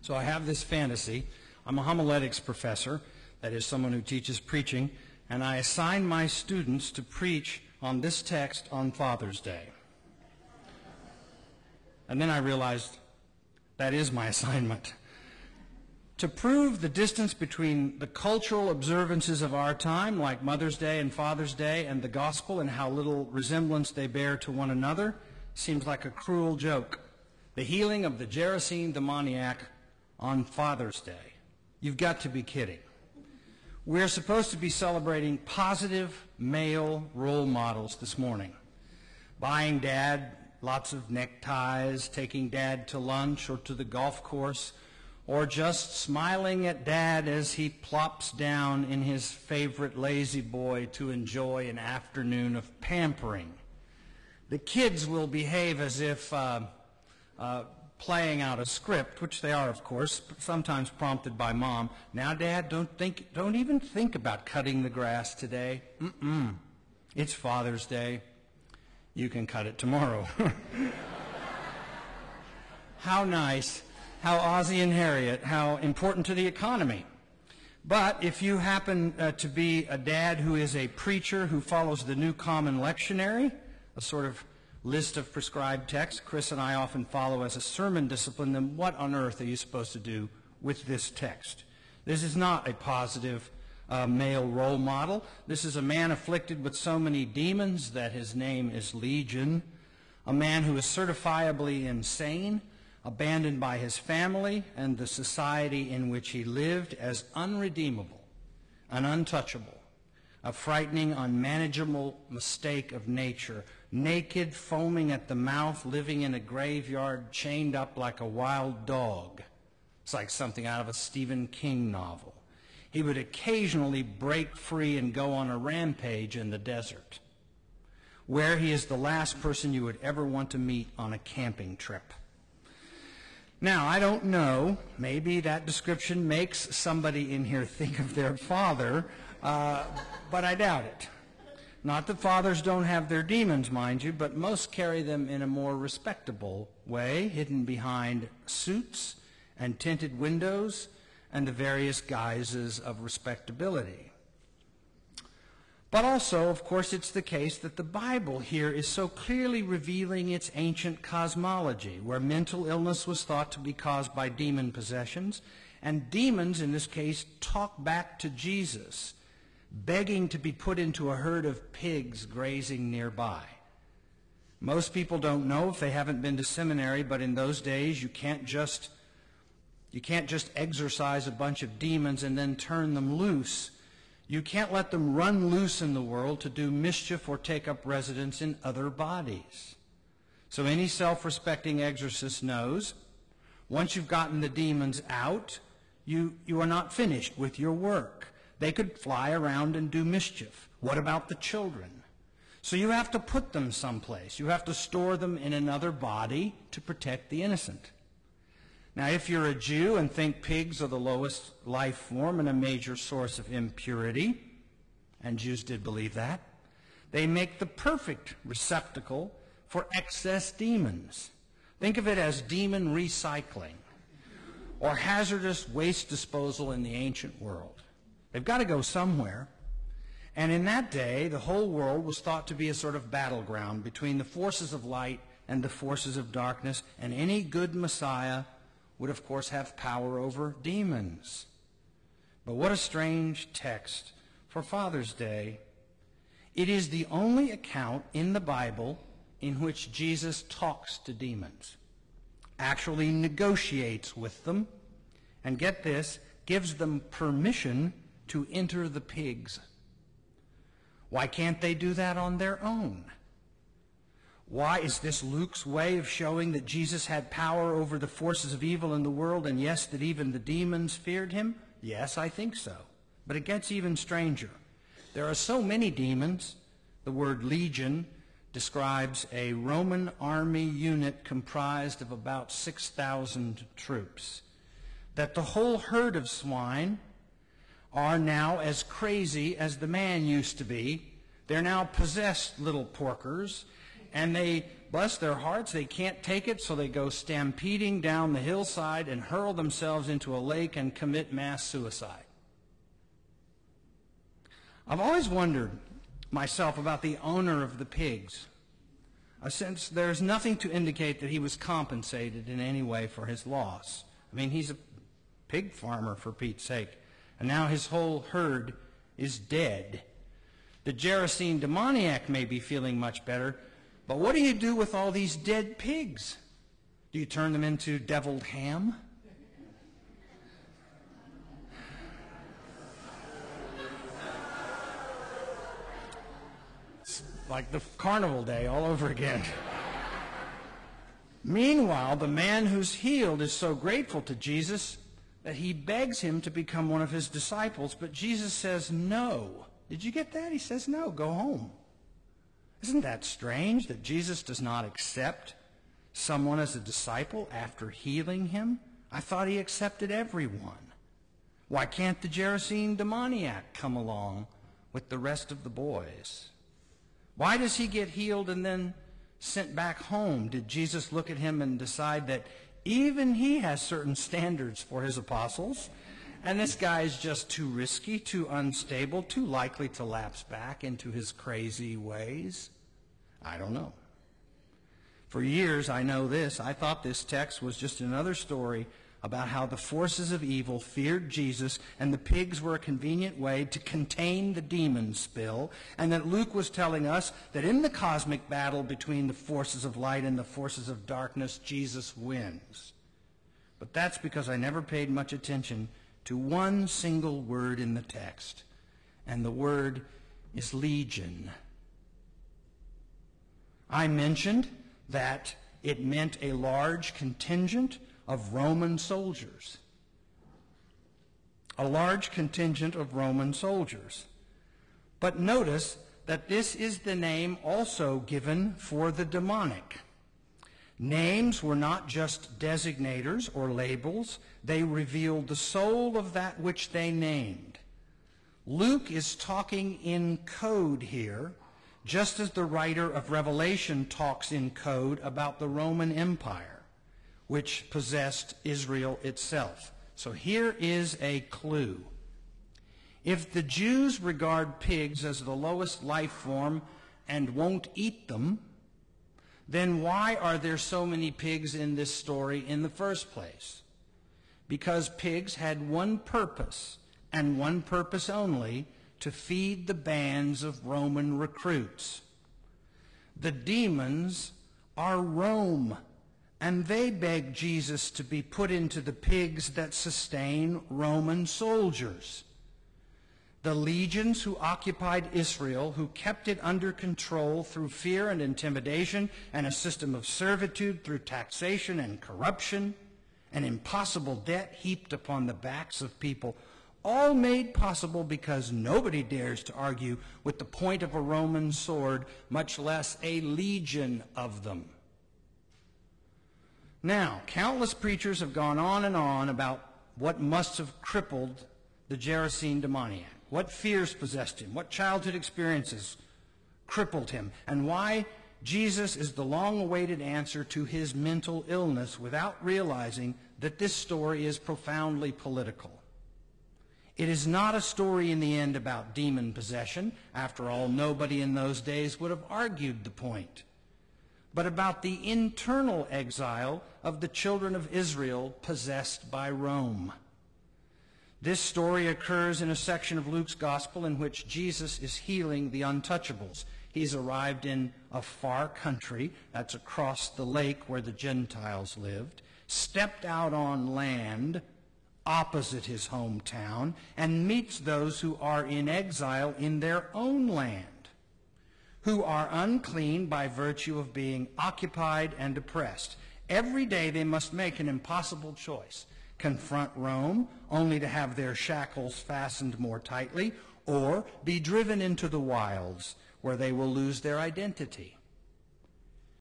So I have this fantasy. I'm a homiletics professor, that is someone who teaches preaching, and I assign my students to preach on this text on Father's Day. And then I realized that is my assignment. To prove the distance between the cultural observances of our time, like Mother's Day and Father's Day, and the gospel and how little resemblance they bear to one another, seems like a cruel joke. The healing of the Gerasene Demoniac on Father's Day. You've got to be kidding. We're supposed to be celebrating positive male role models this morning. Buying Dad lots of neckties, taking Dad to lunch or to the golf course, or just smiling at Dad as he plops down in his favorite lazy boy to enjoy an afternoon of pampering. The kids will behave as if playing out a script, which they are, of course, sometimes prompted by Mom. Now, Dad, don't even think about cutting the grass today. It's Father's Day. You can cut it tomorrow. How nice. How Ozzie and Harriet. How important to the economy. But if you happen to be a dad who is a preacher who follows the New Common Lectionary, a sort of list of prescribed texts Chris and I often follow as a sermon discipline, then what on earth are you supposed to do with this text? This is not a positive male role model. This is a man afflicted with so many demons that his name is Legion, a man who is certifiably insane, abandoned by his family and the society in which he lived as unredeemable and untouchable, a frightening, unmanageable mistake of nature, naked, foaming at the mouth, living in a graveyard, chained up like a wild dog. It's like something out of a Stephen King novel. He would occasionally break free and go on a rampage in the desert, where he is the last person you would ever want to meet on a camping trip. Now, I don't know, maybe that description makes somebody in here think of their father, but I doubt it. Not that fathers don't have their demons, mind you, but most carry them in a more respectable way, hidden behind suits and tinted windows and the various guises of respectability. But also, of course, it's the case that the Bible here is so clearly revealing its ancient cosmology, where mental illness was thought to be caused by demon possessions, and demons, in this case, talk back to Jesus, begging to be put into a herd of pigs grazing nearby. Most people don't know if they haven't been to seminary, but in those days you can't just exorcise a bunch of demons and then turn them loose. You can't let them run loose in the world to do mischief or take up residence in other bodies. So any self-respecting exorcist knows, once you've gotten the demons out, you are not finished with your work. They could fly around and do mischief. What about the children? So you have to put them someplace. You have to store them in another body to protect the innocent. Now, if you're a Jew and think pigs are the lowest life form and a major source of impurity, and Jews did believe that, they make the perfect receptacle for excess demons. Think of it as demon recycling or hazardous waste disposal in the ancient world. They've got to go somewhere. And in that day, the whole world was thought to be a sort of battleground between the forces of light and the forces of darkness, and any good Messiah would, of course, have power over demons. But what a strange text for Father's Day. It is the only account in the Bible in which Jesus talks to demons, actually negotiates with them, and get this, gives them permission to enter the pigs. Why can't they do that on their own? Why is this Luke's way of showing that Jesus had power over the forces of evil in the world, and yes, that even the demons feared him? Yes, I think so. But it gets even stranger. There are so many demons. The word legion describes a Roman army unit comprised of about 6,000 troops, that the whole herd of swine are now as crazy as the man used to be. They're now possessed little porkers, and they bless their hearts, they can't take it, so they go stampeding down the hillside and hurl themselves into a lake and commit mass suicide. I've always wondered myself about the owner of the pigs, since there's nothing to indicate that he was compensated in any way for his loss. I mean, he's a pig farmer, for Pete's sake, and now his whole herd is dead. The Gerasene Demoniac may be feeling much better, but what do you do with all these dead pigs? Do you turn them into deviled ham? It's like the carnival day all over again. Meanwhile, the man who's healed is so grateful to Jesus that he begs him to become one of his disciples, but Jesus says no. Did you get that? He says no, go home. Isn't that strange that Jesus does not accept someone as a disciple after healing him? I thought he accepted everyone. Why can't the Gerasene Demoniac come along with the rest of the boys? Why does he get healed and then sent back home? Did Jesus look at him and decide that even he has certain standards for his apostles, and this guy is just too risky, too unstable, too likely to lapse back into his crazy ways? I don't know. For years, I know this. I thought this text was just another story about how the forces of evil feared Jesus, and the pigs were a convenient way to contain the demon spill, and that Luke was telling us that in the cosmic battle between the forces of light and the forces of darkness, Jesus wins. But that's because I never paid much attention to one single word in the text, and the word is legion. I mentioned that it meant a large contingent of Roman soldiers. A large contingent of Roman soldiers. But notice that this is the name also given for the demonic. Names were not just designators or labels. They revealed the soul of that which they named. Luke is talking in code here, just as the writer of Revelation talks in code about the Roman Empire, which possessed Israel itself. So here is a clue. If the Jews regard pigs as the lowest life form and won't eat them, then why are there so many pigs in this story in the first place? Because pigs had one purpose, and one purpose only, to feed the bands of Roman recruits. The demons are Rome, and they beg Jesus to be put into the pigs that sustain Roman soldiers. The legions who occupied Israel, who kept it under control through fear and intimidation and a system of servitude through taxation and corruption, and impossible debt heaped upon the backs of people, all made possible because nobody dares to argue with the point of a Roman sword, much less a legion of them. Now, countless preachers have gone on and on about what must have crippled the Gerasene Demoniac. What fears possessed him? What childhood experiences crippled him? And why Jesus is the long-awaited answer to his mental illness, without realizing that this story is profoundly political. It is not a story in the end about demon possession. After all, nobody in those days would have argued the point. But about the internal exile of the children of Israel possessed by Rome. This story occurs in a section of Luke's gospel in which Jesus is healing the untouchables. He's arrived in a far country, that's across the lake where the Gentiles lived, stepped out on land opposite his hometown, and meets those who are in exile in their own land, who are unclean by virtue of being occupied and oppressed. Every day they must make an impossible choice: confront Rome, only to have their shackles fastened more tightly, or be driven into the wilds, where they will lose their identity.